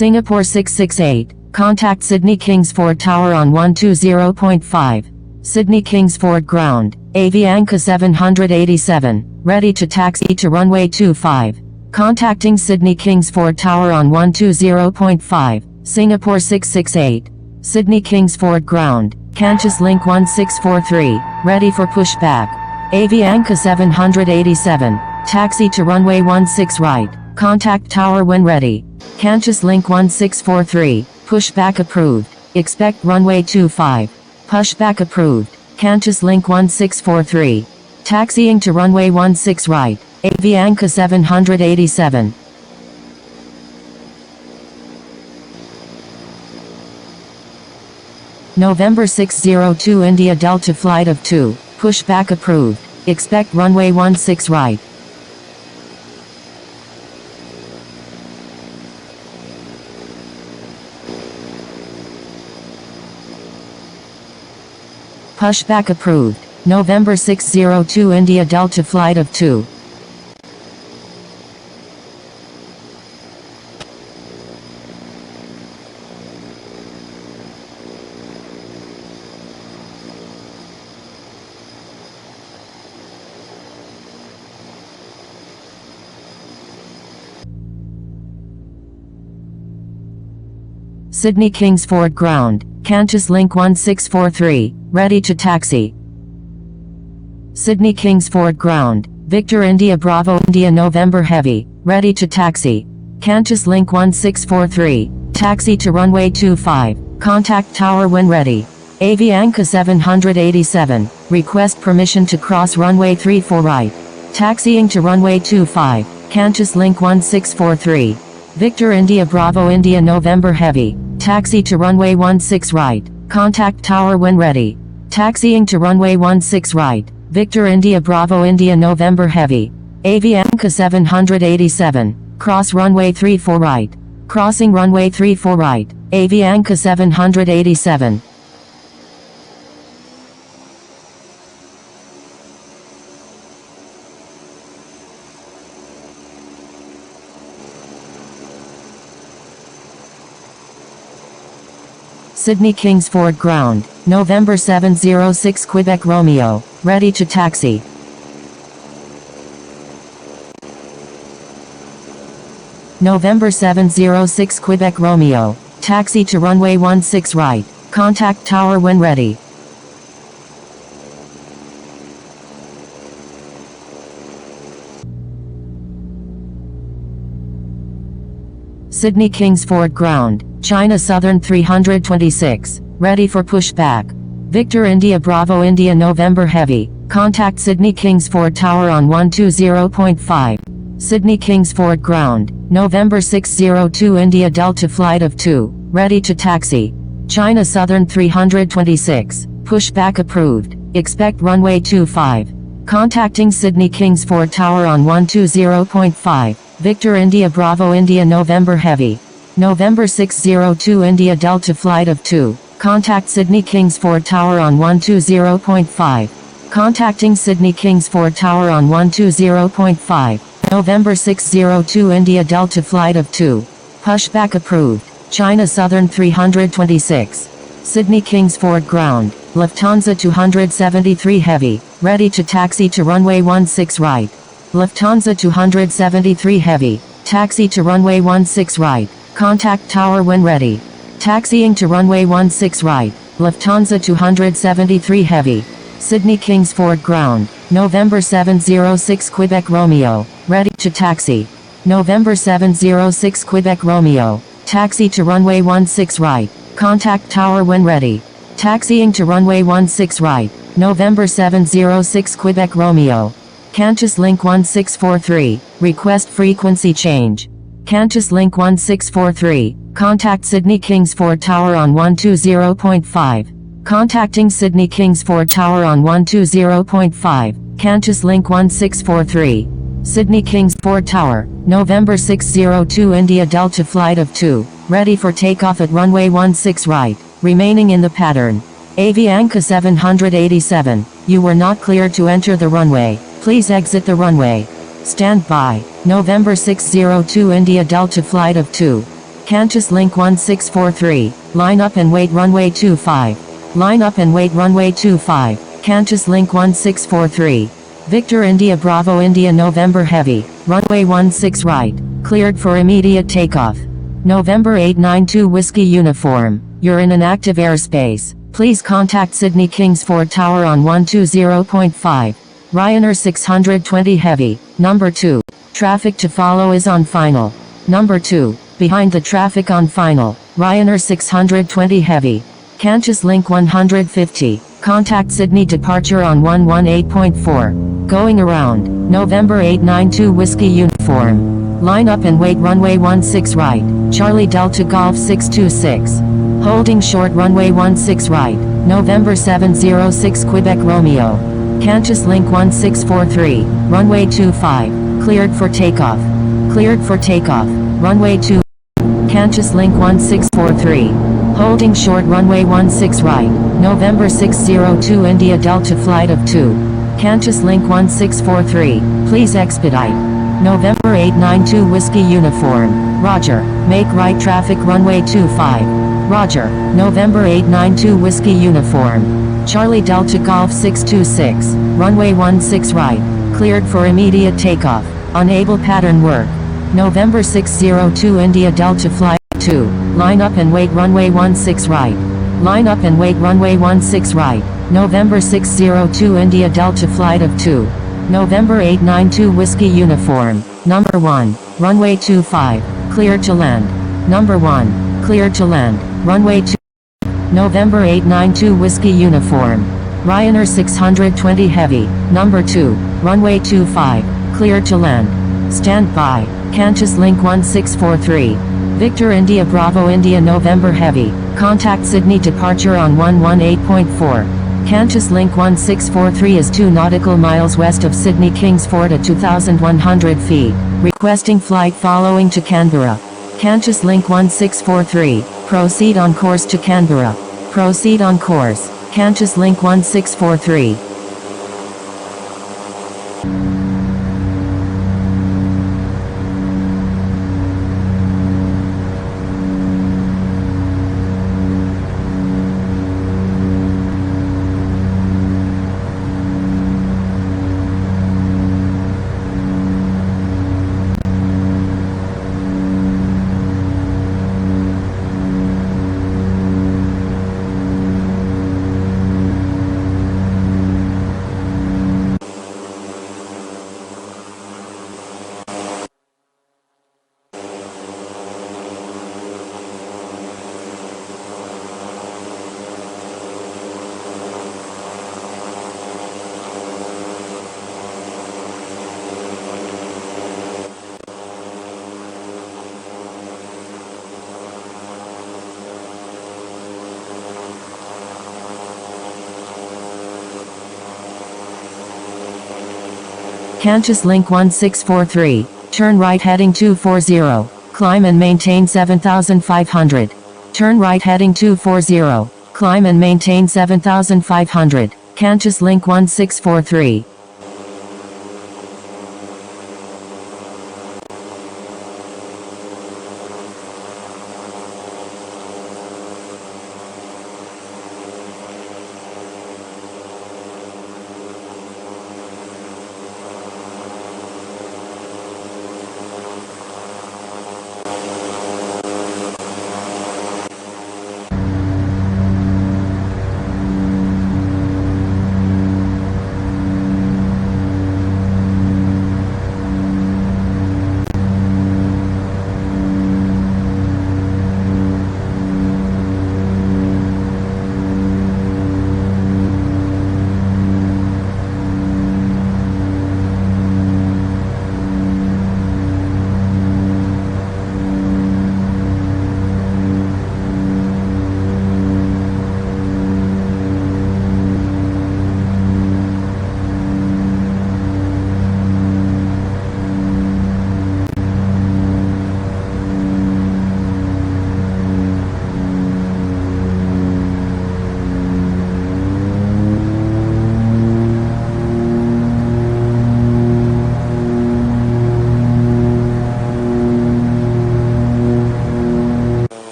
Singapore 668, contact Sydney Kingsford Tower on 120.5. Sydney Kingsford Ground, Avianca 787, ready to taxi to runway 25. Contacting Sydney Kingsford Tower on 120.5, Singapore 668. Sydney Kingsford Ground, Qantas Link 1643, ready for pushback. Avianca 787, taxi to runway 16 right, contact tower when ready. Qantas Link 1643, pushback approved, expect runway 25. Pushback approved, Qantas Link 1643. Taxiing to runway 16 right, Avianca 787. November 602 India Delta flight of 2, pushback approved, expect runway 16 right. Pushback approved, November 602 India Delta flight of 2. Sydney Kingsford Ground, Qantas Link 1643, ready to taxi. Sydney Kingsford Ground, Victor India Bravo India November Heavy, ready to taxi. Qantas Link 1643, taxi to runway 25, contact tower when ready. Avianca 787, request permission to cross runway 34 right. Taxiing to runway 25, Qantas Link 1643. Victor India Bravo India November Heavy, taxi to runway 16 right, contact tower when ready. Taxiing to runway 16 right, Victor India Bravo India November Heavy. Avianca 787, cross runway 34 right. Crossing runway 34 right, Avianca 787. Sydney Kingsford Ground, November 706 Quebec Romeo, ready to taxi. November 706 Quebec Romeo, taxi to runway 16 right, contact tower when ready. Sydney Kingsford Ground, China Southern 326, ready for pushback. Victor India Bravo India November Heavy, contact Sydney Kingsford Tower on 120.5. Sydney Kingsford Ground, November 602 India Delta flight of 2, ready to taxi. China Southern 326, pushback approved, expect runway 25. Contacting Sydney Kingsford Tower on 120.5. Victor India Bravo India November Heavy. November 602 India Delta flight of 2, contact Sydney Kingsford Tower on 120.5. Contacting Sydney Kingsford Tower on 120.5. November 602 India Delta flight of 2. Pushback approved, China Southern 326. Sydney Kingsford Ground, Lufthansa 273 Heavy, ready to taxi to runway 16 right. Lufthansa 273 Heavy, taxi to runway 16 right, contact tower when ready. Taxiing to runway 16 right, Lufthansa 273 Heavy. Sydney Kingsford Ground, November 706 Quebec Romeo, ready to taxi. November 706 Quebec Romeo, taxi to runway 16 right, contact tower when ready. Taxiing to runway 16 right, November 706 Quebec Romeo. Qantas Link 1643, request frequency change. Qantas Link 1643, contact Sydney Kingsford Tower on 120.5. Contacting Sydney Kingsford Tower on 120.5, Qantas Link 1643. Sydney Kingsford Tower, November 602 India Delta flight of 2, ready for takeoff at runway 16 right, remaining in the pattern. Avianca 787, you were not cleared to enter the runway. Please exit the runway. Stand by. November 602 India Delta flight of 2. Qantas Link 1643, line up and wait runway 25. Line up and wait runway 25, Qantas Link 1643. Victor India Bravo India November Heavy, runway 16 right, cleared for immediate takeoff. November 892 Whiskey Uniform, you're in an active airspace. Please contact Sydney Kingsford Tower on 120.5. Ryanair 620 Heavy, number 2. Traffic to follow is on final. Number 2, behind the traffic on final, Ryanair 620 Heavy. Qantas Link 150, contact Sydney departure on 118.4. Going around, November 892 Whiskey Uniform. Line up and wait runway 16 right, Charlie Delta Golf 626. Holding short runway 16 right, November 706 Quebec Romeo. Qantas Link 1643, runway 25, cleared for takeoff. Cleared for takeoff, runway 2. Qantas Link 1643, holding short runway 16 right, November 602 India Delta flight of 2. Qantas Link 1643, please expedite. November 892 Whiskey Uniform, roger, make right traffic runway 25. Roger, November 892 Whiskey Uniform. Charlie Delta Golf 626, runway 16 right, cleared for immediate takeoff, unable pattern work. November 602 India Delta Flight 2, line up and wait runway 16 right. Line up and wait runway 16 right, November 602 India Delta Flight of 2. November 892 Whiskey Uniform, number 1, runway 25, clear to land. Number 1, clear to land, runway 2. November 892 Whiskey Uniform. Ryanair 620 Heavy, number 2, runway 25, clear to land. Stand by, Qantas Link 1643. Victor India Bravo India November Heavy, contact Sydney departure on 118.4. Qantas Link 1643 is 2 nautical miles west of Sydney Kingsford at 2,100 feet, requesting flight following to Canberra. Qantas Link 1643, proceed on course to Canberra. Proceed on course, Qantas Link 1643. Qantas Link 1643, turn right heading 240, climb and maintain 7,500. Turn right heading 240, climb and maintain 7,500, Qantas Link 1643.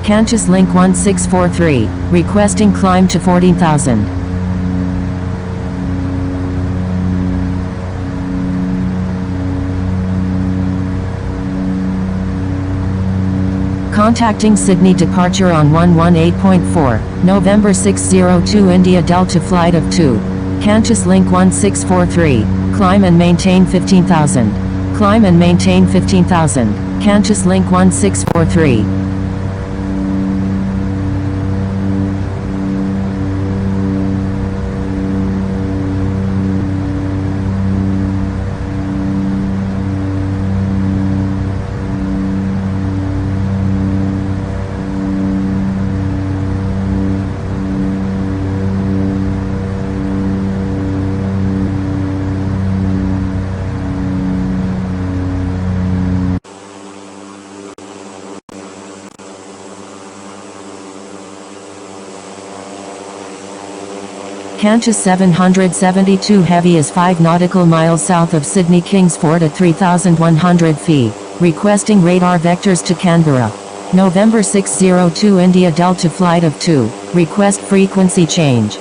Qantas Link 1643, requesting climb to 14,000. Contacting Sydney departure on 118.4, November 602 India Delta flight of 2. Qantas Link 1643, climb and maintain 15,000. Climb and maintain 15,000, Qantas Link 1643. Qantas 772 Heavy is 5 nautical miles south of Sydney Kingsford at 3,100 feet, requesting radar vectors to Canberra. November 602 India Delta flight of 2, request frequency change.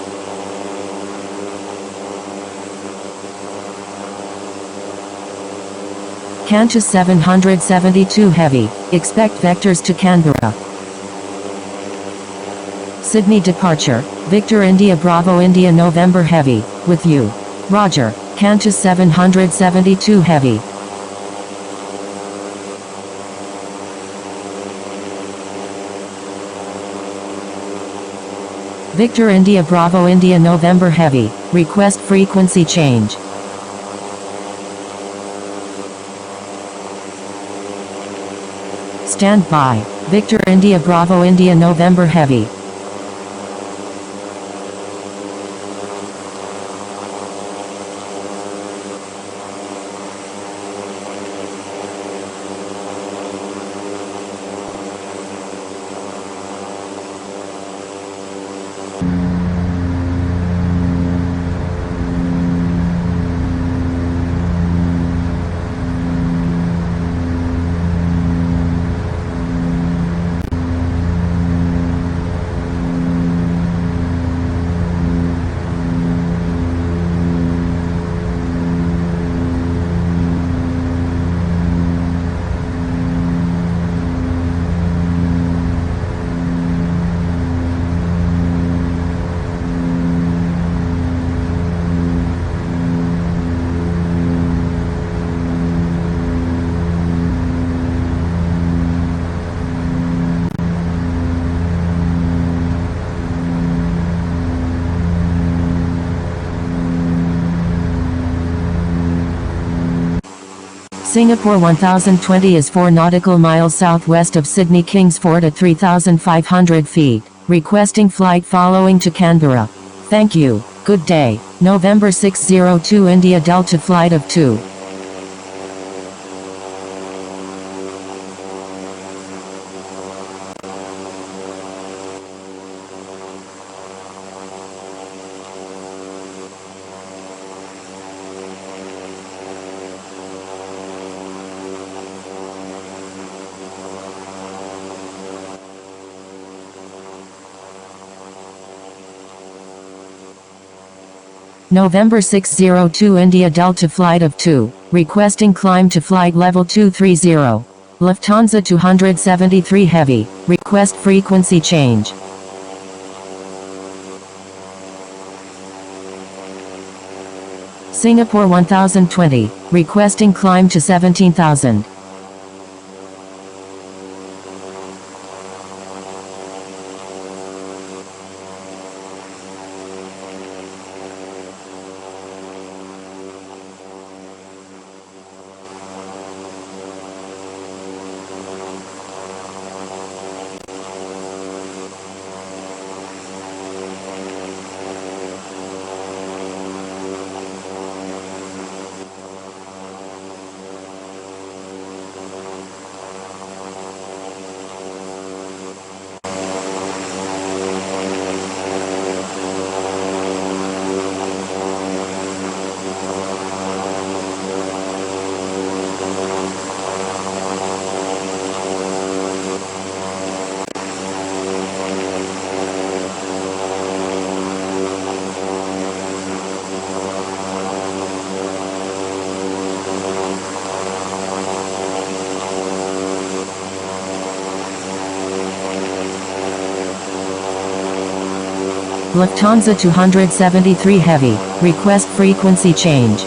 Qantas 772 Heavy, expect vectors to Canberra. Sydney departure, Victor India Bravo India November Heavy, with you. Roger, Qantas 772 Heavy. Victor India Bravo India November Heavy, request frequency change. Stand by, Victor India Bravo India November Heavy. Singapore 1020 is 4 nautical miles southwest of Sydney Kingsford at 3,500 feet, requesting flight following to Canberra. Thank you, good day. November 602 India Delta flight of 2. November 602 India Delta flight of 2, requesting climb to flight level 230. Lufthansa 273 Heavy, request frequency change. Singapore 1020, requesting climb to 17,000. Lufthansa 273 Heavy, request frequency change.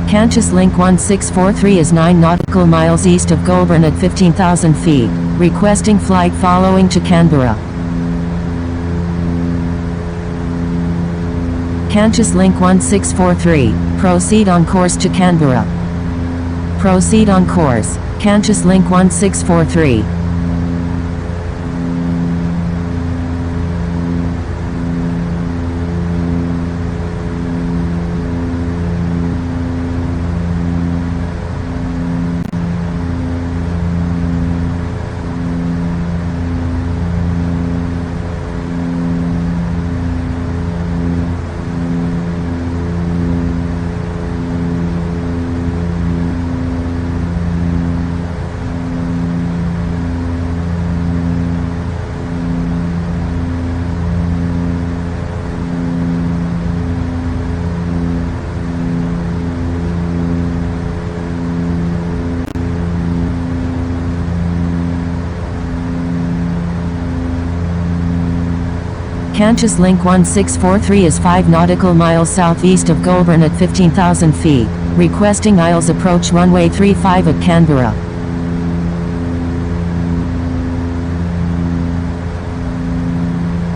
Qantas Link 1643 is 9 nautical miles east of Goulburn at 15,000 feet, requesting flight following to Canberra. Qantas Link 1643, proceed on course to Canberra. Proceed on course, Qantas Link 1643. Qantas Link 1643 is 5 nautical miles southeast of Goulburn at 15,000 feet, requesting Isles approach runway 35 at Canberra.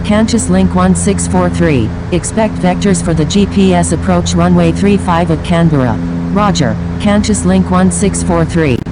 Qantas Link 1643, expect vectors for the GPS approach runway 35 at Canberra. Roger, Qantas Link 1643.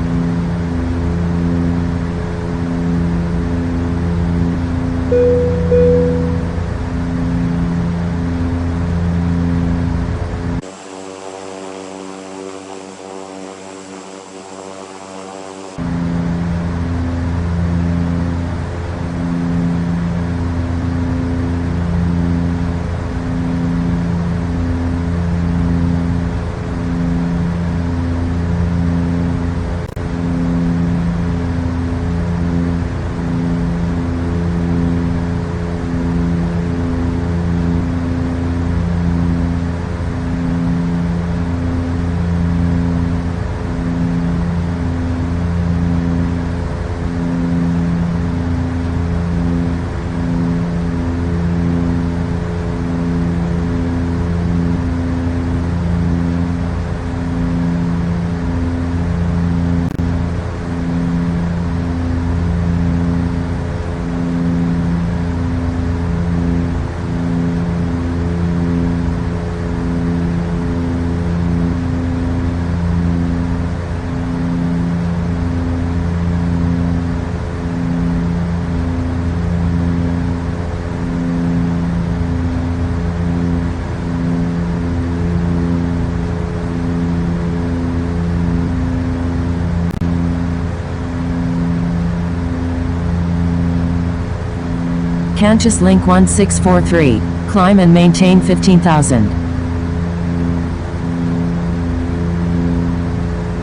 Qantas Link 1643, climb and maintain 15,000.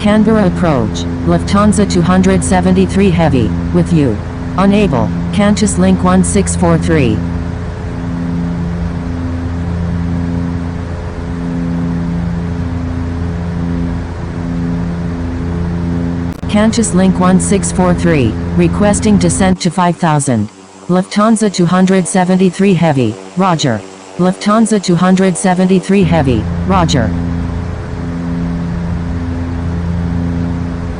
Canberra approach, Lufthansa 273 Heavy, with you. Unable, Qantas Link 1643. Qantas Link 1643, requesting descent to 5,000. Lufthansa 273 Heavy, Roger. Lufthansa 273 Heavy, Roger.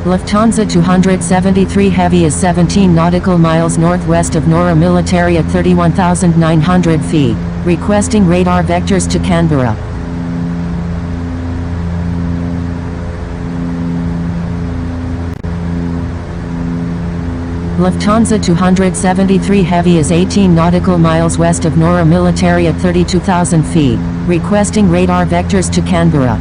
Lufthansa 273 Heavy is 17 nautical miles northwest of Nora Military at 31,900 feet, requesting radar vectors to Canberra. Lufthansa 273 Heavy is 18 nautical miles west of Nora Military at 32,000 feet, requesting radar vectors to Canberra.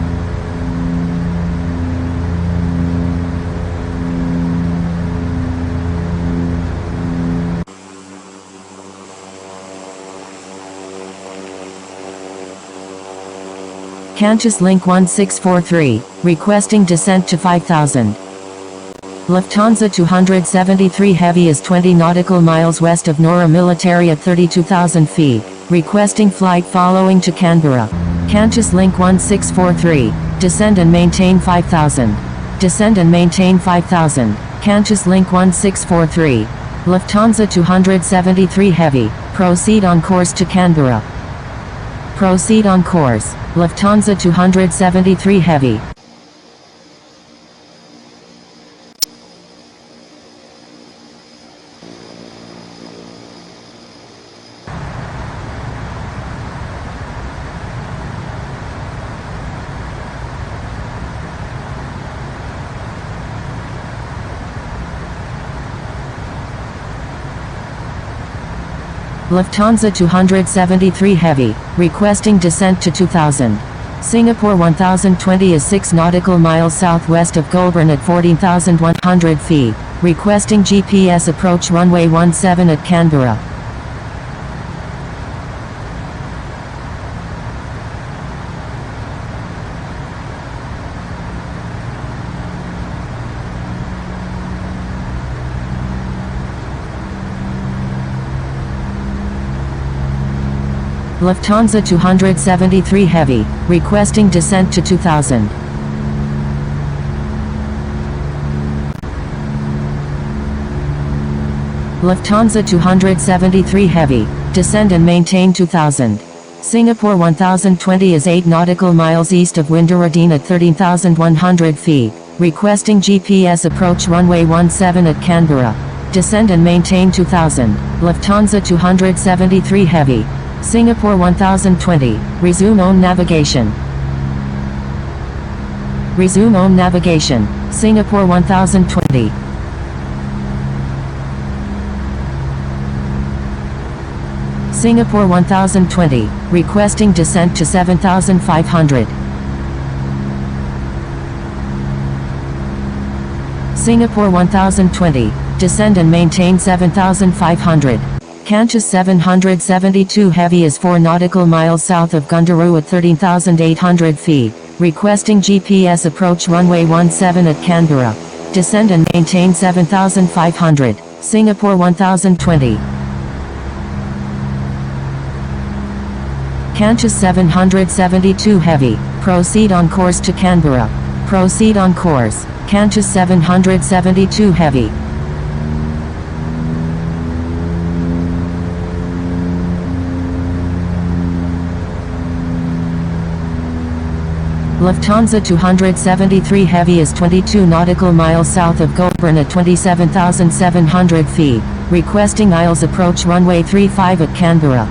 Qantas Link 1643, requesting descent to 5,000. Lufthansa 273 Heavy is 20 nautical miles west of Nora Military at 32,000 feet, requesting flight following to Canberra. Qantas Link 1643, descend and maintain 5,000. Descend and maintain 5,000, Qantas Link 1643. Lufthansa 273 Heavy, proceed on course to Canberra. Proceed on course, Lufthansa 273 Heavy. Lufthansa 273 Heavy, requesting descent to 2000. Singapore 1020 is 6 nautical miles southwest of Goulburn at 14,100 feet, requesting GPS approach runway 17 at Canberra. Lufthansa 273 Heavy, requesting descent to 2000. Lufthansa 273 Heavy, descend and maintain 2000. Singapore 1020 is 8 nautical miles east of Windaradine at 13,100 feet, requesting GPS approach runway 17 at Canberra. Descend and maintain 2000. Lufthansa 273 Heavy, Singapore 1020, resume own navigation. Resume own navigation, Singapore 1020. Singapore 1020, requesting descent to 7,500. Singapore 1020, descend and maintain 7,500. Qantas 772 Heavy is 4 nautical miles south of Gundaroo at 13,800 feet, requesting GPS approach runway 17 at Canberra. Descend and maintain 7,500, Singapore 1020. Qantas 772 Heavy, proceed on course to Canberra. Proceed on course, Qantas 772 Heavy. Lufthansa 273 Heavy is 22 nautical miles south of Goulburn at 27,700 feet, requesting IELTS approach runway 35 at Canberra.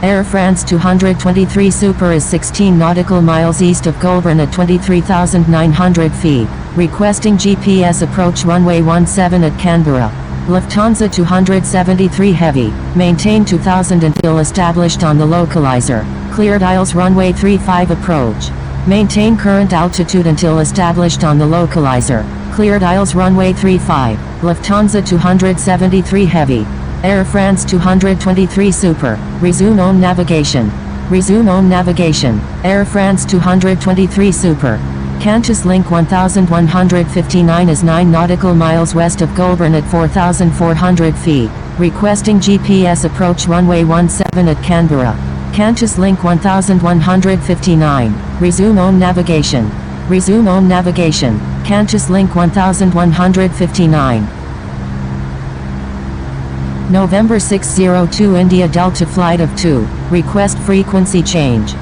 Air France 223 Super is 16 nautical miles east of Goulburn at 23,900 feet, requesting GPS approach runway 17 at Canberra. Lufthansa 273 Heavy, maintain 2000 until established on the localizer. Cleared IELTS runway 35 approach. Maintain current altitude until established on the localizer. Cleared IELTS runway 35. Lufthansa 273 Heavy, Air France 223 Super, resume own navigation. Resume own navigation, Air France 223 Super. Qantas Link 1159 is 9 nautical miles west of Goulburn at 4,400 feet, requesting GPS approach runway 17 at Canberra. Qantas Link 1159, resume own navigation. Resume own navigation, Qantas Link 1159. November 602 India Delta Flight of 2, request frequency change.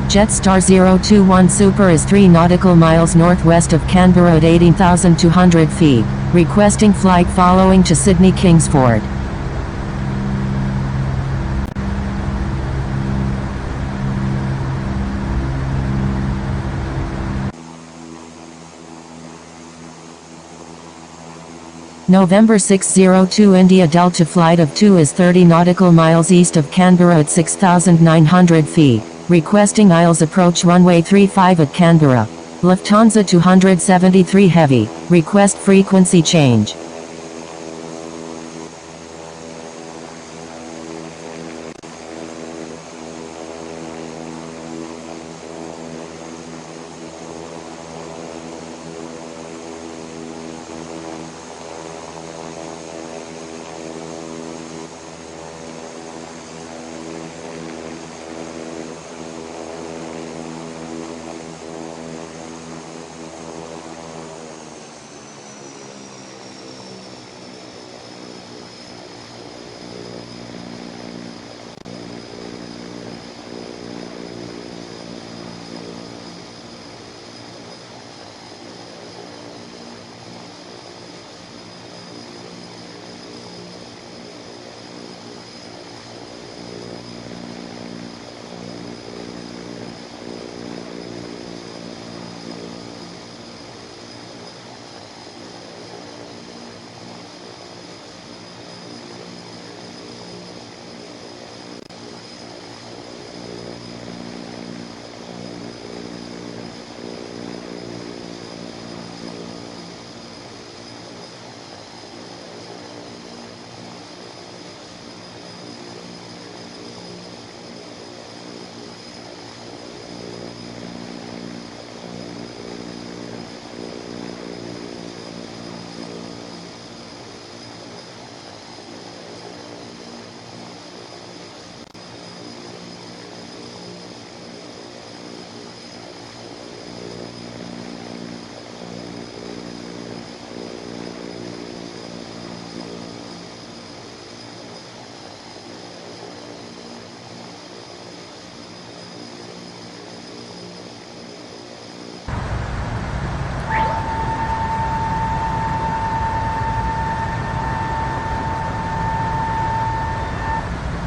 Jetstar 021 Super is 3 nautical miles northwest of Canberra at 18,200 feet, requesting flight following to Sydney Kingsford. November 602 India Delta Flight of 2 is 30 nautical miles east of Canberra at 6,900 feet, requesting IELTS approach runway 35 at Canberra. Lufthansa 273 Heavy, request frequency change.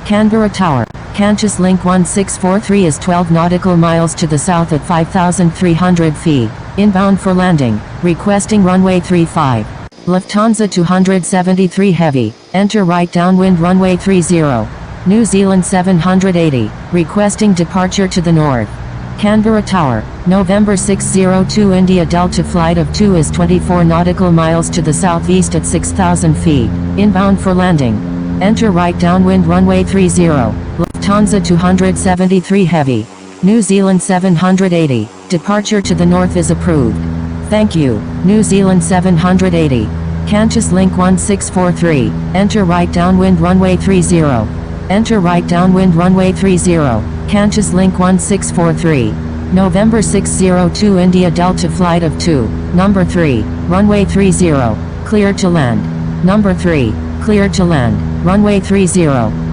Canberra Tower. Qantas Link 1643 is 12 nautical miles to the south at 5,300 feet. Inbound for landing. Requesting runway 35. Lufthansa 273 Heavy. Enter right downwind runway 30. New Zealand 780. Requesting departure to the north. Canberra Tower. November 602 India Delta flight of 2 is 24 nautical miles to the southeast at 6,000 feet. Inbound for landing. Enter right downwind runway 30. Lufthansa 273 Heavy. New Zealand 780. Departure to the north is approved. Thank you. New Zealand 780. Qantas Link 1643. Enter right downwind runway 30. Enter right downwind runway 30. Qantas Link 1643. November 602 India Delta flight of 2, number 3, runway 30. Clear to land. Number 3. Clear to land. Runway 30.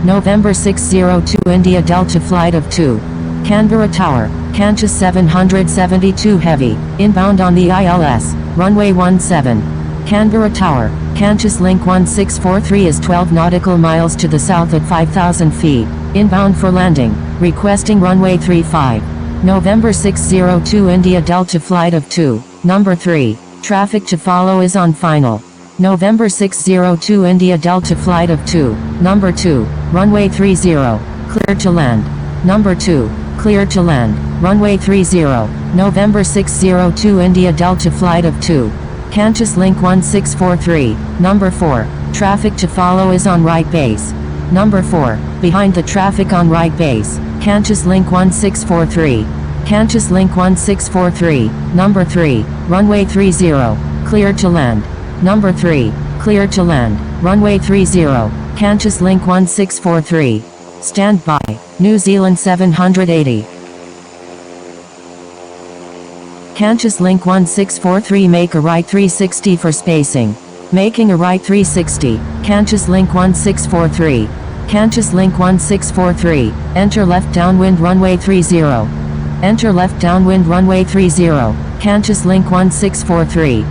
November 602 India Delta flight of 2. Canberra Tower. Qantas 772 Heavy. Inbound on the ILS. Runway 17. Canberra Tower. Qantas Link 1643 is 12 nautical miles to the south at 5,000 feet. Inbound for landing. Requesting runway 35. November 602 India Delta flight of 2, number 3. Traffic to follow is on final. November 602 India Delta flight of 2, number 2. Runway 30. Clear to land. Number 2. Clear to land. Runway 30. November 602 India Delta flight of 2. Qantas Link 1643, number 4. Traffic to follow is on right base. Number 4. Behind the traffic on right base. Qantas Link 1643. Qantas Link 1643, number 3. Runway 30. Clear to land. Number 3. Clear to land. Runway 30. Qantas Link 1643. Stand by. New Zealand 780. Qantas Link 1643 make a right 360 for spacing. Making a right 360. Qantas Link 1643. Qantas Link 1643. Enter left downwind runway 30. Enter left downwind runway 30. Qantas Link 1643.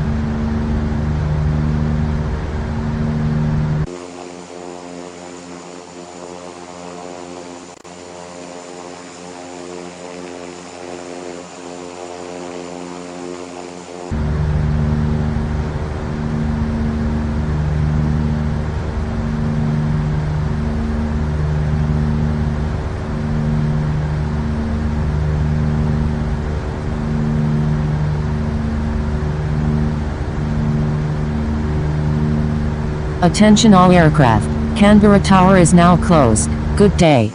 Attention all aircraft. Canberra Tower is now closed. Good day.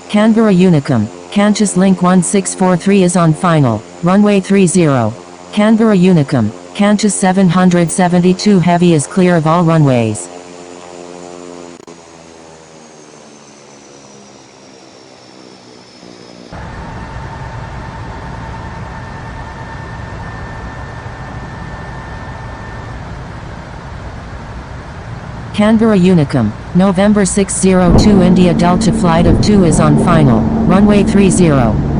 Canberra Unicum. Qantas Link 1643 is on final. Runway 30. Canberra Unicum. Qantas 772 Heavy is clear of all runways. Canberra Unicum. November 602 India Delta flight of 2 is on final. Runway 30.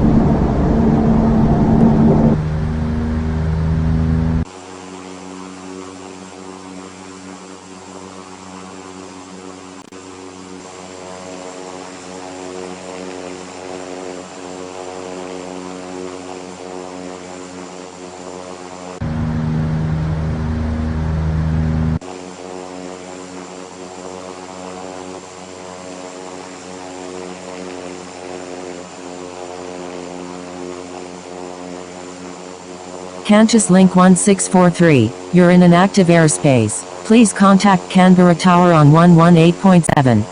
Qantas Link 1643, you're in an active airspace. Please contact Canberra Tower on 118.7.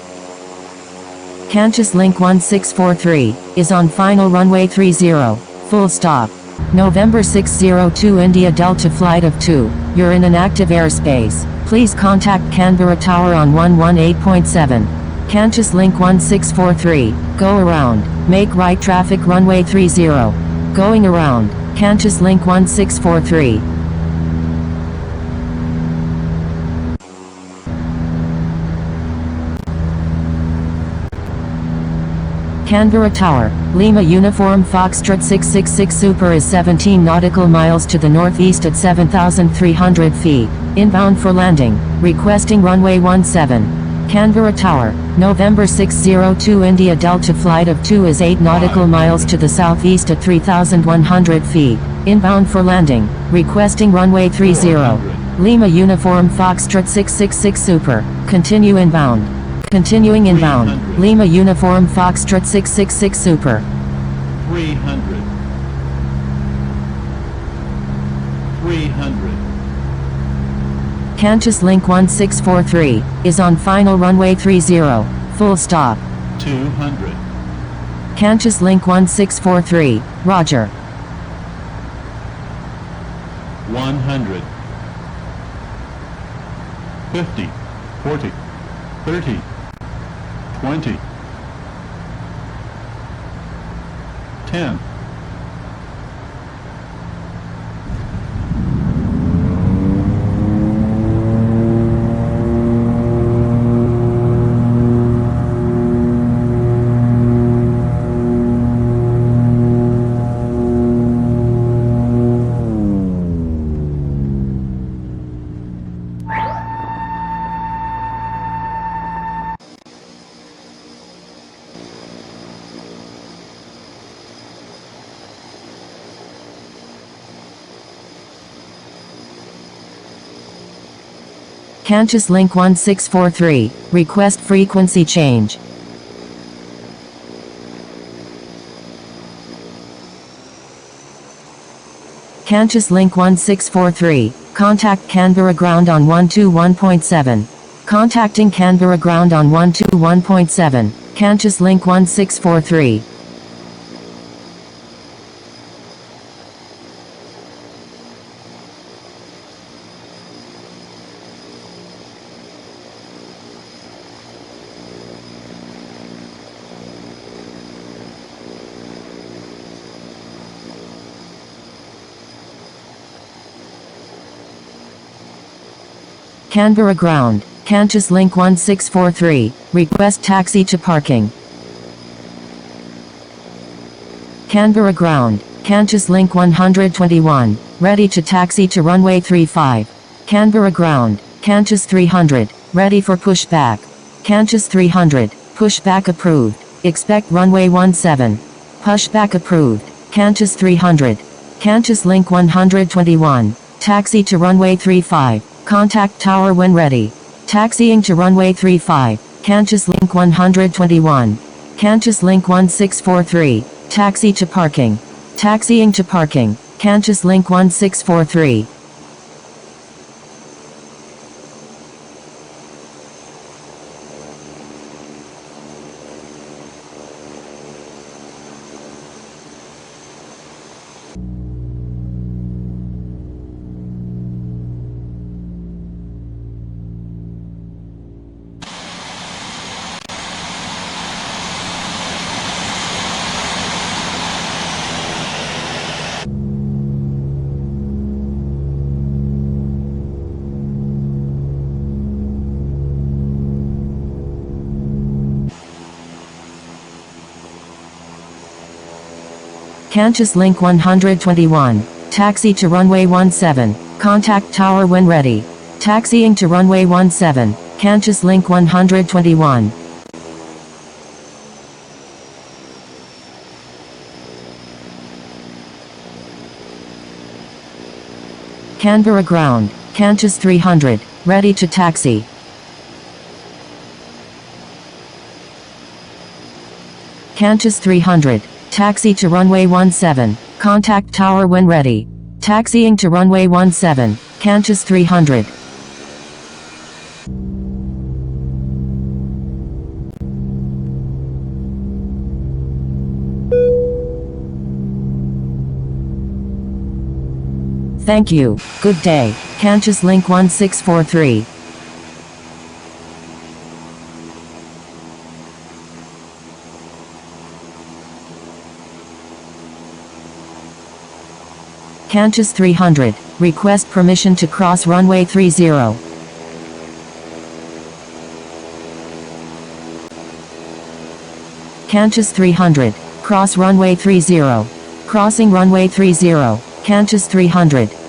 Qantas Link 1643, is on final runway 30, full stop. November 602 India Delta flight of 2, you're in an active airspace. Please contact Canberra Tower on 118.7. Qantas Link 1643, go around, make right traffic runway 30. Going around. Qantas Link 1643. Canberra Tower, Lima Uniform Foxtrot 666 Super is 17 nautical miles to the northeast at 7,300 feet, inbound for landing, requesting runway 17. Canberra Tower, November 602 India Delta flight of 2 is 8 nautical miles to the southeast at 3,100 feet, inbound for landing, requesting runway 30. Lima Uniform Foxtrot 666 Super, continue inbound. Continuing inbound, Lima Uniform Foxtrot 666 Super. 300. 300. Qantas Link 1643, is on final runway 30, full stop. 200. Qantas Link 1643, roger. 100. 50. 40. 30. 20. 10. Qantas Link 1643, request frequency change. Qantas Link 1643, contact Canberra ground on 121.7. Contacting Canberra ground on 121.7, Qantas Link 1643. Canberra ground, Qantas Link 1643, request taxi to parking. Canberra ground, Qantas Link 121, ready to taxi to runway 35. Canberra ground, Qantas 300, ready for pushback. Qantas 300, pushback approved, expect runway 17. Pushback approved, Qantas 300. Qantas Link 121, taxi to runway 35. Contact tower when ready. Taxiing to runway 35, Qantas Link 121. Qantas Link 1643, taxi to parking. Taxiing to parking, Qantas Link 1643. Qantas Link 121, taxi to runway 17, contact tower when ready. Taxiing to runway 17, Qantas Link 121. Canberra ground, Qantas 300, ready to taxi. Qantas 300, taxi to runway 17, contact tower when ready. Taxiing to runway 17, Qantas 300. Thank you, good day, Qantas Link 1643. Qantas 300, request permission to cross runway 30. Qantas 300, cross runway 30. Crossing runway 30, Qantas 300.